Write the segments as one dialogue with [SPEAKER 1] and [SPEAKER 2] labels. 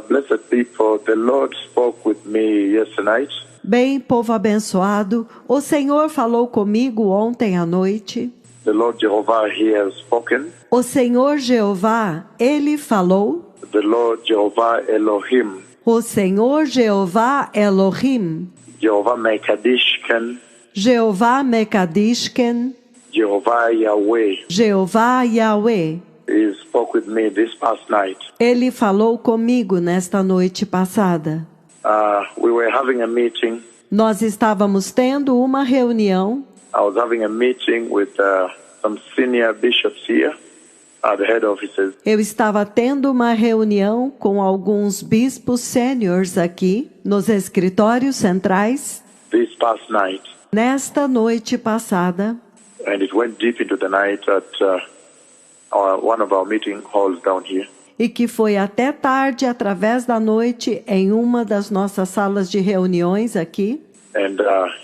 [SPEAKER 1] blessed people, the Lord spoke with me yesterday night.
[SPEAKER 2] Bem, povo abençoado, o Senhor falou comigo ontem à noite.
[SPEAKER 1] The Lord Jehovah, He has spoken.
[SPEAKER 2] O Senhor Jeová, Ele falou.
[SPEAKER 1] The Lord Jehovah Elohim.
[SPEAKER 2] O Senhor Jeová Elohim.
[SPEAKER 1] Jehovah Mekadishken.
[SPEAKER 2] Jeová Mekadishken.
[SPEAKER 1] Jehovah Yahweh.
[SPEAKER 2] Jeová Yahweh.
[SPEAKER 1] He spoke with me this past night.
[SPEAKER 2] Ele falou comigo nesta noite passada.
[SPEAKER 1] We were having a meeting.
[SPEAKER 2] Nós estávamos tendo uma reunião.
[SPEAKER 1] I was having a meeting with some senior bishops here at the head offices.
[SPEAKER 2] Eu estava tendo uma reunião com alguns bispos sêniores aqui nos escritórios centrais.
[SPEAKER 1] This past night.
[SPEAKER 2] Nesta noite passada.
[SPEAKER 1] And it went deep into the night at one of our meeting halls down here.
[SPEAKER 2] E que foi até tarde, através da noite, em uma das nossas salas de reuniões aqui.
[SPEAKER 1] And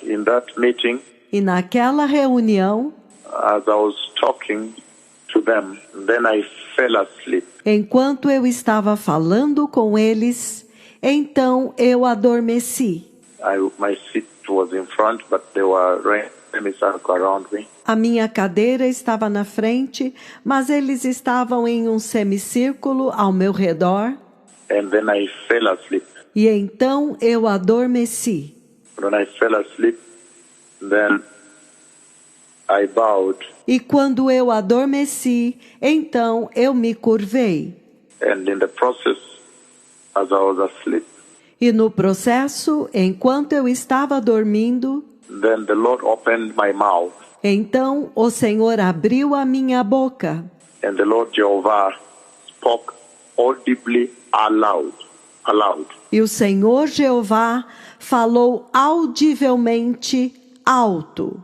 [SPEAKER 1] in that meeting,
[SPEAKER 2] e naquela reunião,
[SPEAKER 1] as I was talking to them, then I fell asleep.
[SPEAKER 2] Enquanto eu estava falando com eles, então eu adormeci.
[SPEAKER 1] My seat was in front, but there were semicircle around me.
[SPEAKER 2] A minha cadeira estava na frente, mas eles estavam em um semicírculo ao meu redor.
[SPEAKER 1] And then I fell asleep.
[SPEAKER 2] E então eu adormeci.
[SPEAKER 1] When I fell asleep, then I bowed.
[SPEAKER 2] E quando eu adormeci, então eu me curvei.
[SPEAKER 1] And in the process, as I was asleep,
[SPEAKER 2] e no processo, enquanto eu estava dormindo,
[SPEAKER 1] then the Lord opened my mouth.
[SPEAKER 2] Então o Senhor abriu a minha boca.
[SPEAKER 1] And the Lord Jehovah spoke audibly aloud.
[SPEAKER 2] E o Senhor Jeová falou audivelmente alto,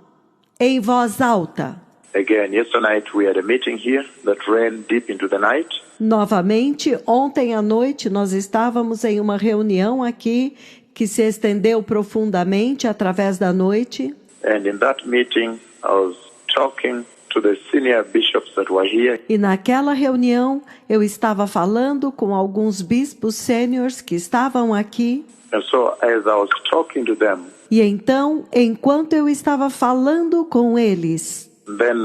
[SPEAKER 2] em voz alta.
[SPEAKER 1] Again, yesterday night we had a meeting here that ran deep into the night.
[SPEAKER 2] Novamente, ontem à noite nós estávamos em uma reunião aqui que se estendeu profundamente através da noite.
[SPEAKER 1] And in that meeting, I was talking to the senior bishops that were here.
[SPEAKER 2] E naquela reunião, eu estava falando com alguns bispos sêniores que estavam aqui.
[SPEAKER 1] And so, as I was talking to them,
[SPEAKER 2] e então, enquanto eu estava falando com eles,
[SPEAKER 1] then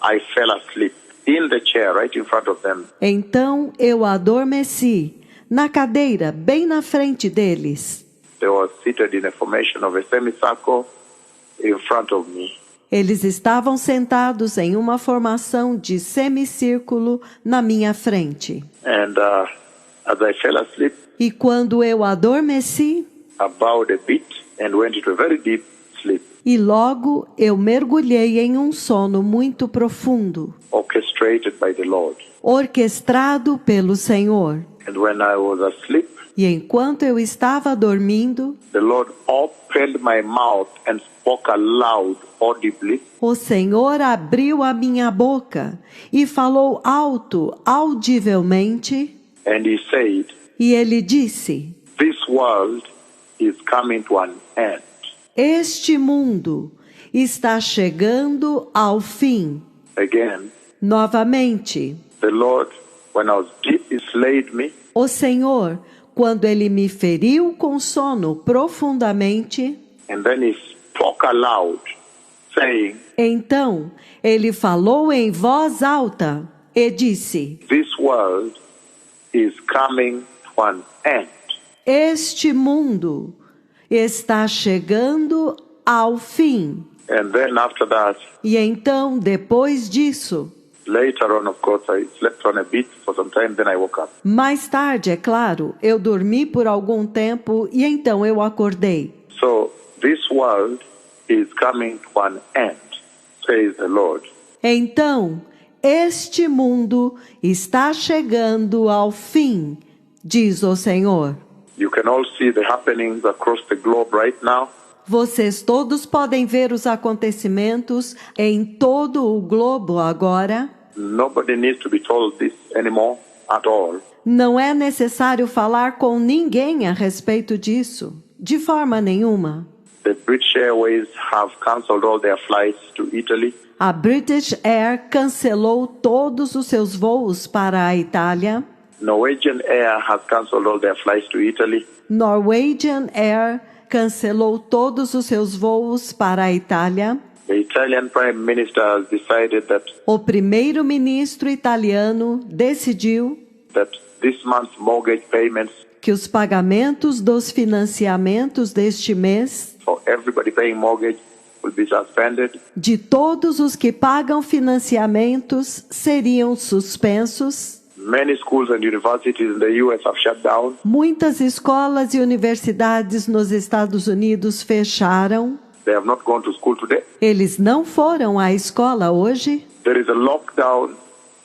[SPEAKER 1] I fell asleep in the chair right in front of them.
[SPEAKER 2] Então eu adormeci na cadeira bem na frente deles.
[SPEAKER 1] They were seated in a formation of a semicircle in front of me.
[SPEAKER 2] Eles estavam sentados em uma formação de semicírculo na minha frente.
[SPEAKER 1] And as I fell asleep,
[SPEAKER 2] e quando eu adormeci,
[SPEAKER 1] I bowed a bit and went into a very deep sleep.
[SPEAKER 2] E logo eu mergulhei em um sono muito profundo.
[SPEAKER 1] Orchestrated by the Lord.
[SPEAKER 2] Orquestrado pelo Senhor.
[SPEAKER 1] And when I was asleep,
[SPEAKER 2] e enquanto eu estava dormindo,
[SPEAKER 1] the Lord opened my mouth and spoke aloud, audibly.
[SPEAKER 2] O Senhor abriu a minha boca e falou alto, audivelmente.
[SPEAKER 1] And he said,
[SPEAKER 2] e ele disse:
[SPEAKER 1] This world is coming to an end.
[SPEAKER 2] Este mundo está chegando ao fim.
[SPEAKER 1] Again.
[SPEAKER 2] Novamente.
[SPEAKER 1] The Lord, when I was deep, he slayed me.
[SPEAKER 2] O Senhor, quando ele me feriu com sono profundamente,
[SPEAKER 1] and then he spoke aloud, saying,
[SPEAKER 2] então ele falou em voz alta e disse:
[SPEAKER 1] This world is coming to an end.
[SPEAKER 2] Este mundo está chegando ao fim.
[SPEAKER 1] And then after that,
[SPEAKER 2] e então, depois disso,
[SPEAKER 1] later on, of course, I slept on a bit for some time, then I woke up.
[SPEAKER 2] Mais tarde, é claro, eu dormi por algum tempo e então eu acordei.
[SPEAKER 1] So, this world is coming to an end, says the Lord.
[SPEAKER 2] Então, este mundo está chegando ao fim, diz o Senhor.
[SPEAKER 1] You can all see the happenings across the globe right now.
[SPEAKER 2] Vocês todos podem ver os acontecimentos em todo o globo agora.
[SPEAKER 1] Nobody needs to be told this anymore at all.
[SPEAKER 2] Não é necessário falar com ninguém a respeito disso, de forma nenhuma.
[SPEAKER 1] The British Airways have cancelled all their flights to Italy.
[SPEAKER 2] A British Air cancelou todos os seus voos para a Itália.
[SPEAKER 1] Norwegian Air has cancelled all their flights to Italy.
[SPEAKER 2] Norwegian Air cancelou todos os seus voos para a Itália.
[SPEAKER 1] The Italian Prime Minister has decided
[SPEAKER 2] O primeiro-ministro italiano decidiu
[SPEAKER 1] that this month's mortgage payments
[SPEAKER 2] que os pagamentos dos financiamentos deste mês,
[SPEAKER 1] for everybody paying mortgage, will be suspended.
[SPEAKER 2] de todos os que pagam financiamentos, seriam suspensos.
[SPEAKER 1] Many schools and universities in the US have shut down.
[SPEAKER 2] Muitas escolas e universidades nos Estados Unidos fecharam.
[SPEAKER 1] They have not gone to school today.
[SPEAKER 2] Eles não foram à escola hoje.
[SPEAKER 1] There is a lockdown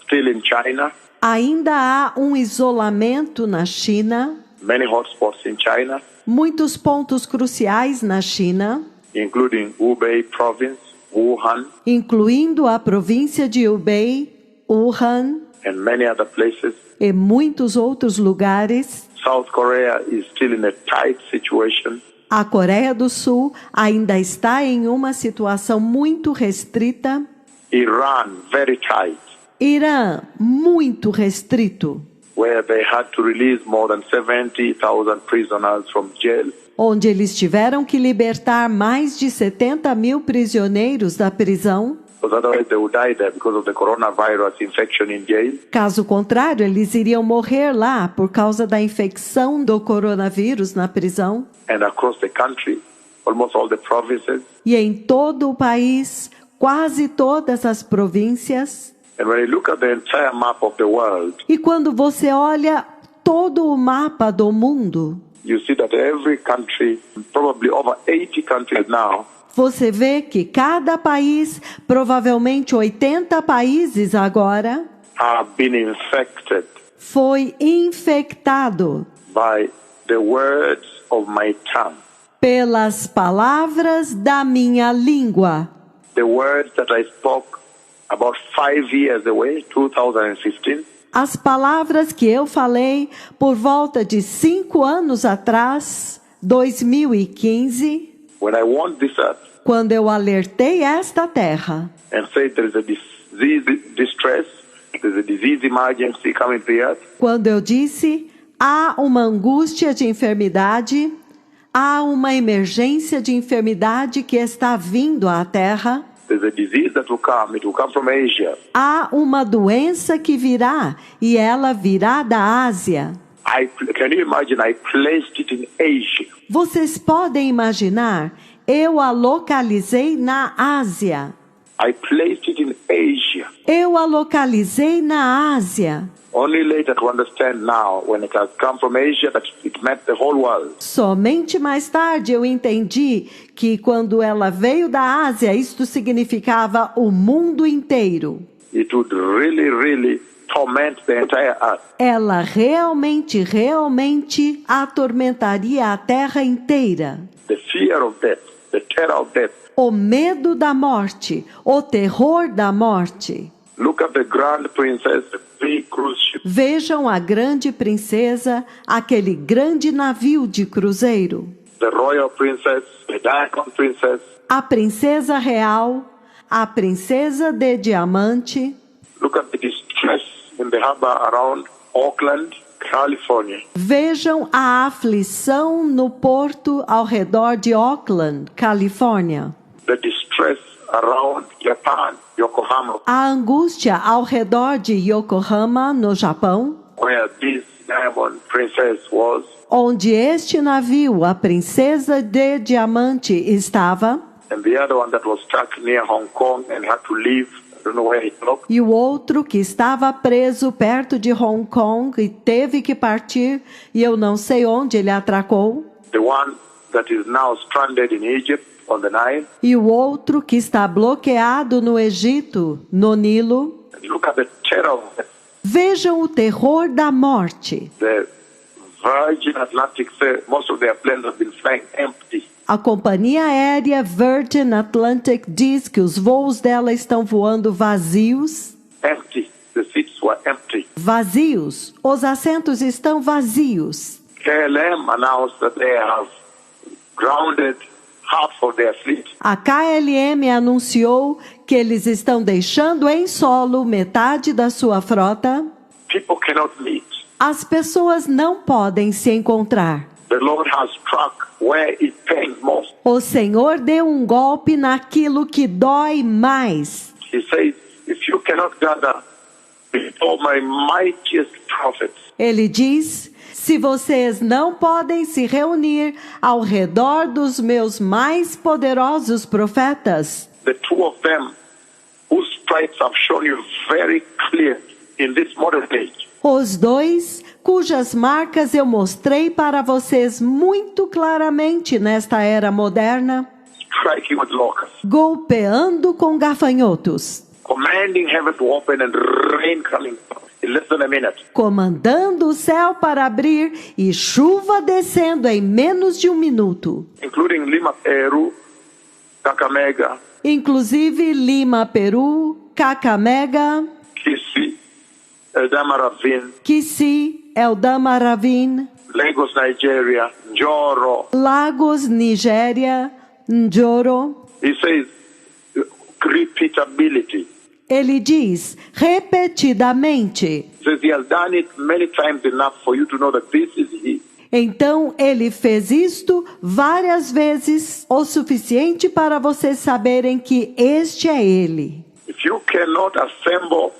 [SPEAKER 1] still in China.
[SPEAKER 2] Ainda há um isolamento na China.
[SPEAKER 1] Many hotspots in China,
[SPEAKER 2] Muitos pontos cruciais na China,
[SPEAKER 1] including Hubei province, Wuhan,
[SPEAKER 2] incluindo a província de Hubei, Wuhan
[SPEAKER 1] and many other places.
[SPEAKER 2] e muitos outros lugares.
[SPEAKER 1] South Korea is still in a tight situation.
[SPEAKER 2] A Coreia do Sul ainda está em uma situação muito restrita.
[SPEAKER 1] Iran, very tight,
[SPEAKER 2] Irã, muito restrito,
[SPEAKER 1] where they had to release more than 70,000 prisoners from jail.
[SPEAKER 2] onde eles tiveram que libertar mais de 70 mil prisioneiros da prisão.
[SPEAKER 1] Because otherwise they would die there because of the coronavirus infection in jail.
[SPEAKER 2] Caso contrário, eles iriam morrer lá por causa da infecção do coronavírus na prisão.
[SPEAKER 1] And across the country, almost all the provinces.
[SPEAKER 2] E em todo o país, quase todas as províncias.
[SPEAKER 1] And when you look at the entire map of the world,
[SPEAKER 2] E quando você olha todo o mapa do mundo,
[SPEAKER 1] you see that every country, probably over 80 countries now,
[SPEAKER 2] você vê que cada país, provavelmente 80 países agora,
[SPEAKER 1] have been infected
[SPEAKER 2] foi infectado
[SPEAKER 1] by the words of my tongue.
[SPEAKER 2] pelas palavras da minha língua.
[SPEAKER 1] The words that I spoke about 5 years away, 2015,
[SPEAKER 2] As palavras que eu falei por volta de 5 anos atrás, 2015,
[SPEAKER 1] when I warned this earth
[SPEAKER 2] quando eu alertei esta terra
[SPEAKER 1] and said there is a disease distress, there's a disease emergency coming to the earth,
[SPEAKER 2] quando eu disse, há uma angústia de enfermidade, há uma emergência de enfermidade que está vindo à terra,
[SPEAKER 1] there's a disease that will come, it will come from Asia.
[SPEAKER 2] há uma doença que virá, e ela virá da Ásia.
[SPEAKER 1] Can you imagine, I placed it in Asia.
[SPEAKER 2] Vocês podem imaginar, eu a localizei na Ásia.
[SPEAKER 1] I placed it in Asia.
[SPEAKER 2] Eu a localizei na Ásia.
[SPEAKER 1] Only later to understand now, when it has come from Asia, that it meant the whole world.
[SPEAKER 2] Somente mais tarde eu entendi que quando ela veio da Ásia, isto significava o mundo inteiro.
[SPEAKER 1] It would really torment the entire earth.
[SPEAKER 2] Ela realmente atormentaria a terra inteira.
[SPEAKER 1] The fear of death, the terror of death.
[SPEAKER 2] O medo da morte, o terror da morte.
[SPEAKER 1] Look at the grand princess, the big cruise ship.
[SPEAKER 2] Vejam a grande princesa, aquele grande navio de cruzeiro.
[SPEAKER 1] The royal princess, the diamond princess.
[SPEAKER 2] A princesa real, a princesa de diamante.
[SPEAKER 1] Look at the distress in the harbor around Oakland, California.
[SPEAKER 2] Vejam a aflição no porto ao redor de Oakland, Califórnia.
[SPEAKER 1] The distress around Japan, Yokohama,
[SPEAKER 2] A angústia ao redor de Yokohama, no Japão,
[SPEAKER 1] where this diamond princess was.
[SPEAKER 2] onde este navio, a princesa de diamante, estava,
[SPEAKER 1] And the other one that was stuck near Hong Kong and had to leave. I don't know where he looked.
[SPEAKER 2] e o outro que estava preso perto de Hong Kong e teve que partir, e eu não sei onde ele atracou,
[SPEAKER 1] The one that is now stranded in Egypt on the Nile.
[SPEAKER 2] e o outro que está bloqueado no Egito, no Nilo.
[SPEAKER 1] And look at the terror of it.
[SPEAKER 2] Vejam o terror da morte.
[SPEAKER 1] The Virgin Atlantic, most of their planes have been flying empty.
[SPEAKER 2] A companhia aérea Virgin Atlantic diz que os voos dela estão voando vazios.
[SPEAKER 1] Empty. The seats were empty.
[SPEAKER 2] Vazios. Os assentos estão vazios.
[SPEAKER 1] KLM announced that they have grounded half of their fleet.
[SPEAKER 2] A KLM anunciou que eles estão deixando em solo metade da sua frota.
[SPEAKER 1] People cannot meet.
[SPEAKER 2] As pessoas não podem se encontrar.
[SPEAKER 1] The Lord has struck where it pains most.
[SPEAKER 2] O Senhor deu um golpe naquilo que dói mais.
[SPEAKER 1] He says, if you cannot gather before my mightiest prophets,
[SPEAKER 2] Ele diz: se vocês não podem se reunir ao redor dos meus mais poderosos profetas,
[SPEAKER 1] the two of them whose stripes have shown you very clear in this modern age,
[SPEAKER 2] os dois cujas marcas eu mostrei para vocês muito claramente nesta era moderna,
[SPEAKER 1] striking with locusts,
[SPEAKER 2] golpeando com gafanhotos,
[SPEAKER 1] commanding heaven to open and rain coming in less than a minute,
[SPEAKER 2] comandando o céu para abrir e chuva descendo em menos de um minuto.
[SPEAKER 1] including Lima, Peru, Kakamega,
[SPEAKER 2] Inclusive Lima, Peru, Kakamega,
[SPEAKER 1] Kisii, Eldama Ravine,
[SPEAKER 2] Kisii, Eldama Ravine,
[SPEAKER 1] Lagos, Nigeria, Njoro.
[SPEAKER 2] Lagos, Nigéria, Njoro.
[SPEAKER 1] He says repeatability.
[SPEAKER 2] Ele diz repetidamente.
[SPEAKER 1] He says he has done it many times enough for you to know that this is he.
[SPEAKER 2] Então ele fez isto várias vezes, o suficiente para vocês saberem que este é ele.
[SPEAKER 1] If you cannot assemble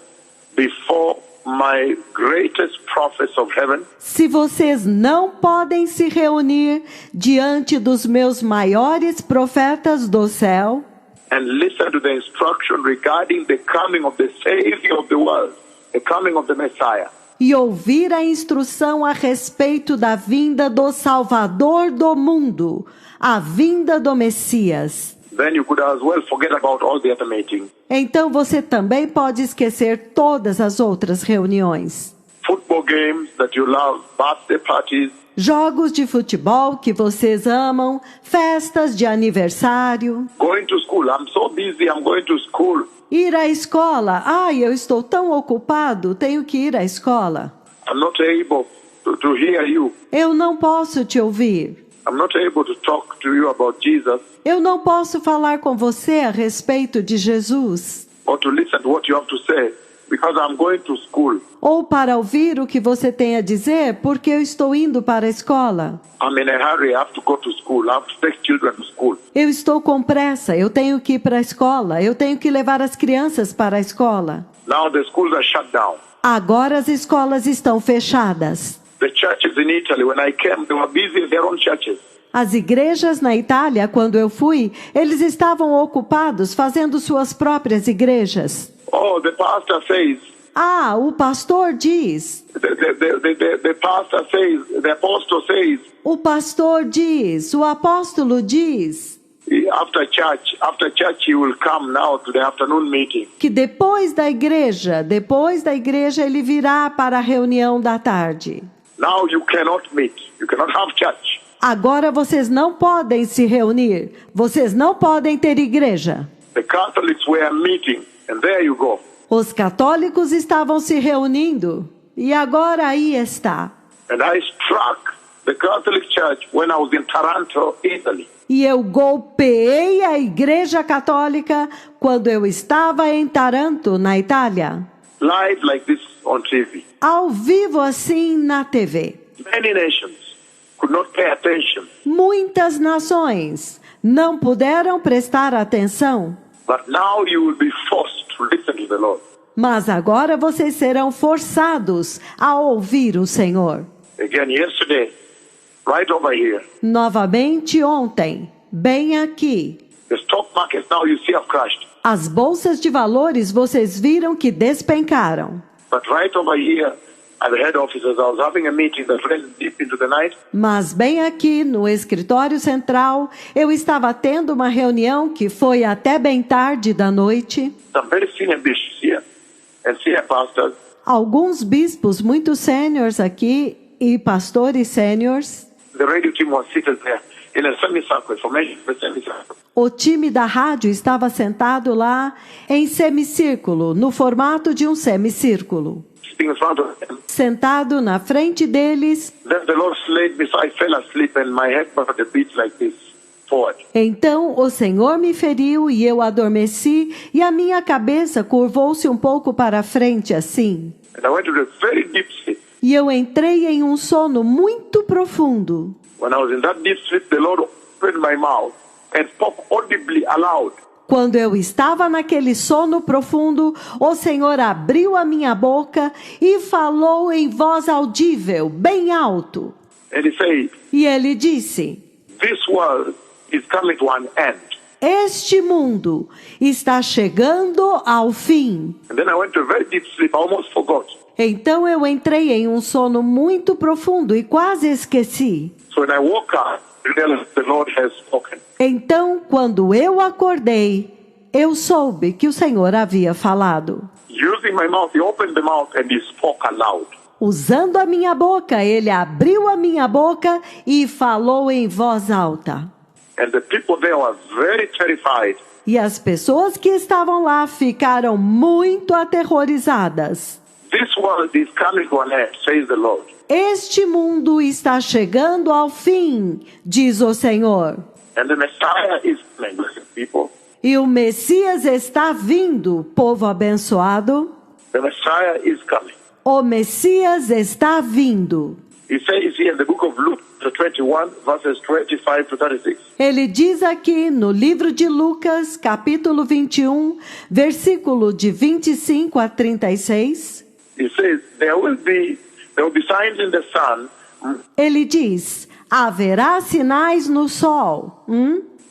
[SPEAKER 1] before my greatest prophets of heaven,
[SPEAKER 2] Se vocês não podem se reunir diante dos meus maiores profetas do céu,
[SPEAKER 1] and listen to the instruction regarding the coming of the Savior of the world, the coming of the Messiah,
[SPEAKER 2] e ouvir a instrução a respeito da vinda do Salvador do mundo, a vinda do Messias,
[SPEAKER 1] then you could as well forget about all the other meetings.
[SPEAKER 2] então você também pode esquecer todas as outras reuniões.
[SPEAKER 1] Football games that you love, birthday parties,
[SPEAKER 2] Jogos de futebol que vocês amam, festas de aniversário,
[SPEAKER 1] going to school. I'm so busy, I'm going to school.
[SPEAKER 2] ir à escola. Ai, eu estou tão ocupado, tenho que ir à escola.
[SPEAKER 1] I'm not able to hear you.
[SPEAKER 2] Eu não posso te ouvir.
[SPEAKER 1] I'm not able to talk to you about Jesus
[SPEAKER 2] Eu não posso falar com você a respeito de Jesus.
[SPEAKER 1] or to listen to what you have to say because I'm going to school.
[SPEAKER 2] Ou para ouvir o que você tem a dizer, porque eu estou indo para a escola.
[SPEAKER 1] I'm in a hurry, I have to go to school. I have to take children to school.
[SPEAKER 2] Eu estou com pressa, eu tenho que ir para a escola, eu tenho que levar as crianças para a escola.
[SPEAKER 1] Now the schools are shut down.
[SPEAKER 2] Agora as escolas estão fechadas.
[SPEAKER 1] The churches in Italy, when I came, they were busy in their own churches.
[SPEAKER 2] As igrejas na Itália, quando eu fui, eles estavam ocupados fazendo suas próprias igrejas.
[SPEAKER 1] Oh, the pastor says,
[SPEAKER 2] Ah, o pastor diz,
[SPEAKER 1] the pastor says, the apostle says,
[SPEAKER 2] o pastor diz, o apóstolo diz,
[SPEAKER 1] after church he will come now to the afternoon meeting.
[SPEAKER 2] que depois da igreja ele virá para a reunião da tarde.
[SPEAKER 1] Now you cannot meet. You cannot have church.
[SPEAKER 2] Agora vocês não podem se reunir, vocês não podem ter igreja.
[SPEAKER 1] The Catholics were meeting, and there you go.
[SPEAKER 2] Os católicos estavam se reunindo, e agora aí está.
[SPEAKER 1] And I struck the Catholic Church when I was in Taranto, Italy.
[SPEAKER 2] E eu golpeei a igreja católica quando eu estava em Taranto, na Itália.
[SPEAKER 1] Live like this on TV.
[SPEAKER 2] Ao vivo assim na TV.
[SPEAKER 1] Many nations could not pay attention.
[SPEAKER 2] Muitas nações não puderam prestar atenção.
[SPEAKER 1] But now you will be forced to listen to the Lord.
[SPEAKER 2] Mas agora vocês serão forçados a ouvir o Senhor.
[SPEAKER 1] Again, yesterday, right over here,
[SPEAKER 2] Novamente ontem, bem aqui.
[SPEAKER 1] the stock markets now you see have crashed.
[SPEAKER 2] As bolsas de valores vocês viram que despencaram.
[SPEAKER 1] But right over here at the head office, as I was having a meeting that ran deep into the night,
[SPEAKER 2] Mas bem aqui no escritório central, eu estava tendo uma reunião que foi até bem tarde da noite.
[SPEAKER 1] some very senior bishops here and senior pastors,
[SPEAKER 2] Alguns bispos muito sêniores aqui e pastores sêniores.
[SPEAKER 1] the radio team was seated there in a semicircle, formation of a semicircle.
[SPEAKER 2] O time da rádio estava sentado lá em semicírculo, no formato de um semicírculo.
[SPEAKER 1] Sitting in front of them.
[SPEAKER 2] Sentado na frente deles.
[SPEAKER 1] Then the Lord slayed me, so I fell asleep and my head was a bit like this, forward.
[SPEAKER 2] Então o Senhor me feriu e eu adormeci e a minha cabeça curvou-se um pouco para frente assim.
[SPEAKER 1] And I went to a very deep sleep.
[SPEAKER 2] E eu entrei em um sono muito profundo.
[SPEAKER 1] When I was in that deep sleep, the Lord opened my mouth and spoke audibly aloud.
[SPEAKER 2] Quando eu estava naquele sono profundo, o Senhor abriu a minha boca e falou em voz audível, bem alto.
[SPEAKER 1] And he said,
[SPEAKER 2] E ele disse:
[SPEAKER 1] this world is coming to an end.
[SPEAKER 2] este mundo está chegando ao fim.
[SPEAKER 1] And then I went to a very deep sleep. I almost forgot.
[SPEAKER 2] Então eu entrei em um sono muito profundo e quase esqueci.
[SPEAKER 1] So when I woke up, I realized the Lord has spoken.
[SPEAKER 2] Então, quando eu acordei, eu soube que o Senhor havia falado.
[SPEAKER 1] Using my mouth, he opened the mouth and he spoke aloud.
[SPEAKER 2] Usando a minha boca, ele abriu a minha boca e falou em voz alta.
[SPEAKER 1] And the people there were very terrified.
[SPEAKER 2] E as pessoas que estavam lá ficaram muito aterrorizadas.
[SPEAKER 1] This world is coming to an end, says the Lord.
[SPEAKER 2] Este mundo está chegando ao fim, diz o Senhor.
[SPEAKER 1] And the Messiah is coming, people.
[SPEAKER 2] E o Messias está vindo, povo abençoado.
[SPEAKER 1] The Messiah is coming.
[SPEAKER 2] O Messias está vindo.
[SPEAKER 1] He says here in the book of Luke, chapter 21, verses 25 to 36.
[SPEAKER 2] Ele diz aqui no livro de Lucas, capítulo 21, versículo de 25 a 36.
[SPEAKER 1] He says, there will be signs in the sun.
[SPEAKER 2] Ele diz: haverá sinais no sol.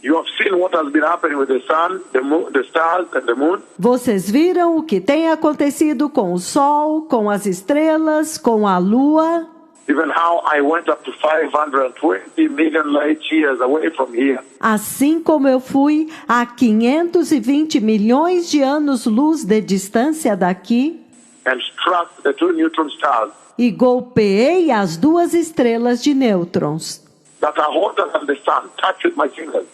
[SPEAKER 1] You have seen what has been happening with the sun, the moon, the stars, and the moon.
[SPEAKER 2] Vocês viram o que tem acontecido com o sol, com as estrelas, com a lua?
[SPEAKER 1] Even how I went up to 520 million light years away from here.
[SPEAKER 2] Assim como eu fui a 520 milhões de anos-luz de distância daqui
[SPEAKER 1] And struck the two neutron stars
[SPEAKER 2] e golpeei as duas estrelas de nêutrons,
[SPEAKER 1] that are hotter than the sun, touched with my fingers,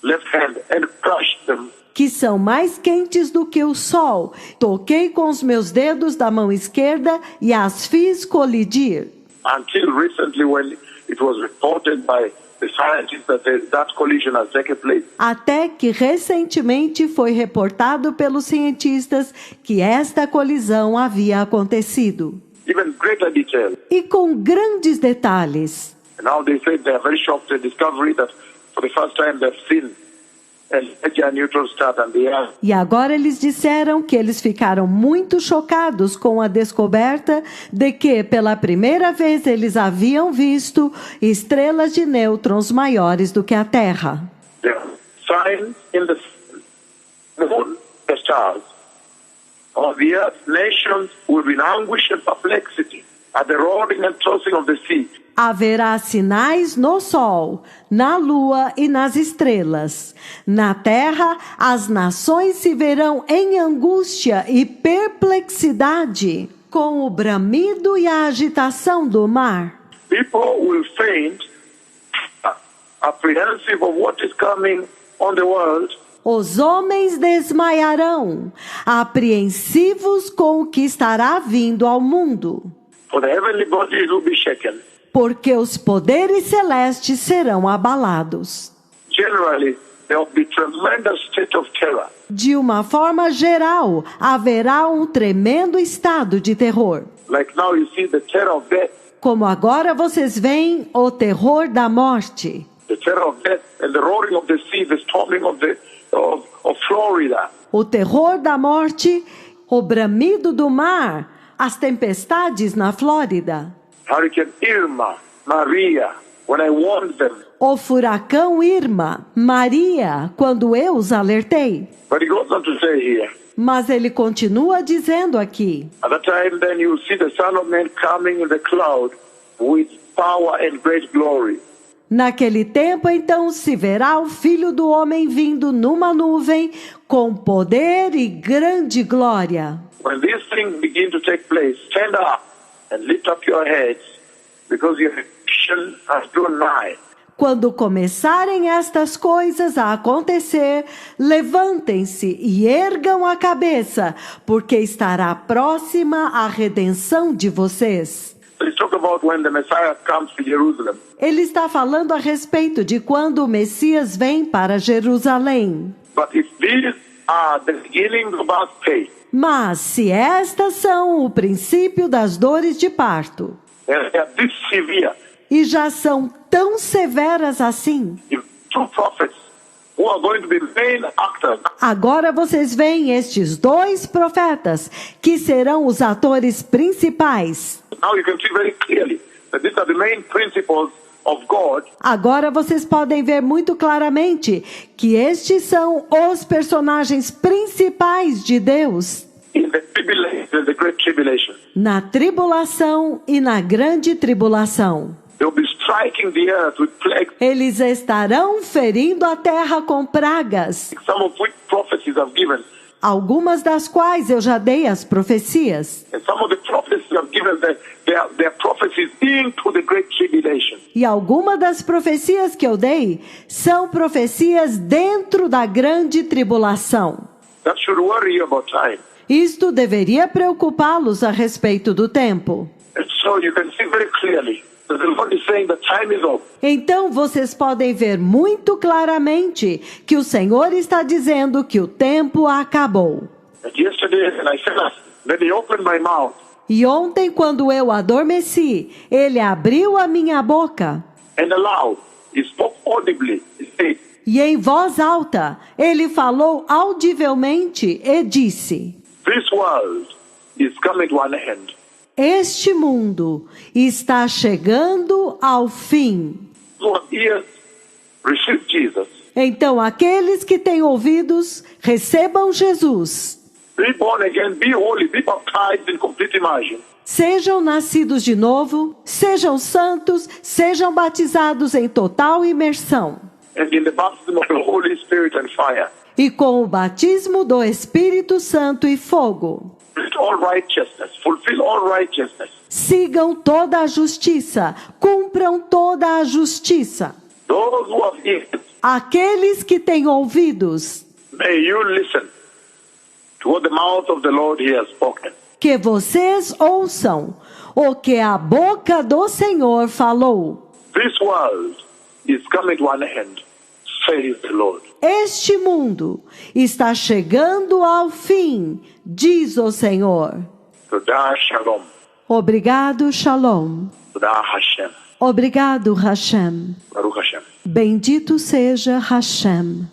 [SPEAKER 1] left hand, and crushed them.
[SPEAKER 2] que são mais quentes do que o sol. Toquei com os meus dedos da mão esquerda e as fiz colidir.
[SPEAKER 1] Until recently, when it was reported by the scientists that collision has taken place.
[SPEAKER 2] Até que recentemente foi reportado pelos cientistas que esta colisão havia acontecido.
[SPEAKER 1] Even greater detail.
[SPEAKER 2] E com grandes detalhes.
[SPEAKER 1] And now they say they are very shocked at the discovery that for the first time they've seen a larger neutron star than the Earth.
[SPEAKER 2] E agora eles disseram que eles ficaram muito chocados com a descoberta de que, pela primeira vez, eles haviam visto estrelas de nêutrons maiores do que a Terra.
[SPEAKER 1] There are signs in the moon, the stars. Of the earth, nations will be in anguish and perplexity at the roaring and tossing of the sea.
[SPEAKER 2] Haverá sinais no sol, na lua e nas estrelas. Na terra, as nações se verão em angústia e perplexidade, com o bramido e a agitação do mar.
[SPEAKER 1] People will faint, apprehensive of what is coming on the world.
[SPEAKER 2] Os homens desmaiarão, apreensivos com o que estará vindo ao mundo.
[SPEAKER 1] For the heavenly bodies will be shaken.
[SPEAKER 2] Porque os poderes celestes serão abalados.
[SPEAKER 1] Generally, there will be tremendous state of terror.
[SPEAKER 2] De uma forma geral, haverá um tremendo estado de terror.
[SPEAKER 1] Like now you see the terror of death.
[SPEAKER 2] Como agora vocês veem o terror da morte.
[SPEAKER 1] The terror of death and the roaring of the sea, the storming of Florida.
[SPEAKER 2] O terror da morte, o bramido do mar, as tempestades na Flórida.
[SPEAKER 1] Hurricane Irma, Maria, when I warned them.
[SPEAKER 2] O furacão Irma, Maria, quando eu os alertei.
[SPEAKER 1] But he goes on to say here.
[SPEAKER 2] Mas ele continua dizendo aqui.
[SPEAKER 1] At that time then you will see the Son of Man coming in the cloud with power and great glory.
[SPEAKER 2] Naquele tempo, então, se verá o Filho do Homem vindo numa nuvem com poder e grande glória.
[SPEAKER 1] When these things begin to take place, stand up and lift up your heads, because your redemption has drawn nigh.
[SPEAKER 2] Quando começarem estas coisas a acontecer, levantem-se e ergam a cabeça, porque estará próxima a redenção de vocês.
[SPEAKER 1] Let's talk about when the Messiah comes to Jerusalem.
[SPEAKER 2] Ele está falando a respeito de quando o Messias vem para Jerusalém.
[SPEAKER 1] But if these are the beginning of our faith,
[SPEAKER 2] Mas se estas são o princípio das dores de parto,
[SPEAKER 1] and they are this severe,
[SPEAKER 2] e já são tão severas assim,
[SPEAKER 1] if two prophets who are going to be main actors,
[SPEAKER 2] agora vocês veem estes 2 profetas, que serão os atores principais.
[SPEAKER 1] now you can see very clearly that these are the main principles of God
[SPEAKER 2] Agora vocês podem ver muito claramente que estes são os personagens principais de Deus
[SPEAKER 1] in the tribulation, the great tribulation.
[SPEAKER 2] na tribulação e na grande tribulação.
[SPEAKER 1] They will be striking the earth with plagues,
[SPEAKER 2] Eles estarão ferindo a terra com pragas,
[SPEAKER 1] some of which prophecies I've given.
[SPEAKER 2] algumas das quais eu já dei as profecias.
[SPEAKER 1] And some of the prophecies I've given, they are prophecies into the great tribulation.
[SPEAKER 2] E algumas das profecias que eu dei são profecias dentro da grande tribulação.
[SPEAKER 1] That should worry you about time.
[SPEAKER 2] Isto deveria preocupá-los a respeito do tempo.
[SPEAKER 1] And so you can see very clearly that the Lord is saying the time is up.
[SPEAKER 2] Então vocês podem ver muito claramente que o Senhor está dizendo que o tempo acabou.
[SPEAKER 1] And yesterday, and I said, then he opened my mouth.
[SPEAKER 2] E ontem, quando eu adormeci, ele abriu a minha boca.
[SPEAKER 1] And aloud, he spoke audibly. He said,
[SPEAKER 2] E em voz alta, ele falou audivelmente e disse:
[SPEAKER 1] this world is coming to an end.
[SPEAKER 2] Este mundo está chegando ao fim.
[SPEAKER 1] So have ears, receive Jesus.
[SPEAKER 2] Então, aqueles que têm ouvidos, recebam Jesus.
[SPEAKER 1] Be born again, be holy, be baptized in complete immersion.
[SPEAKER 2] Sejam nascidos de novo, sejam santos, sejam batizados em total imersão.
[SPEAKER 1] And in the baptism of the Holy Spirit and fire.
[SPEAKER 2] E com o batismo do Espírito Santo e fogo.
[SPEAKER 1] All righteousness, fulfill all righteousness.
[SPEAKER 2] Sigam toda a justiça, cumpram toda a justiça.
[SPEAKER 1] Those who have ears,
[SPEAKER 2] Aqueles que têm ouvidos,
[SPEAKER 1] may you listen to what the mouth of the Lord he has spoken.
[SPEAKER 2] que vocês ouçam o que a boca do Senhor falou.
[SPEAKER 1] This world is coming to an end, says the Lord.
[SPEAKER 2] Este mundo está chegando ao fim, diz o Senhor.
[SPEAKER 1] Todah Shalom.
[SPEAKER 2] Obrigado, Shalom.
[SPEAKER 1] Todah Hashem.
[SPEAKER 2] Obrigado, Hashem.
[SPEAKER 1] Baruch Hashem.
[SPEAKER 2] Bendito seja Hashem.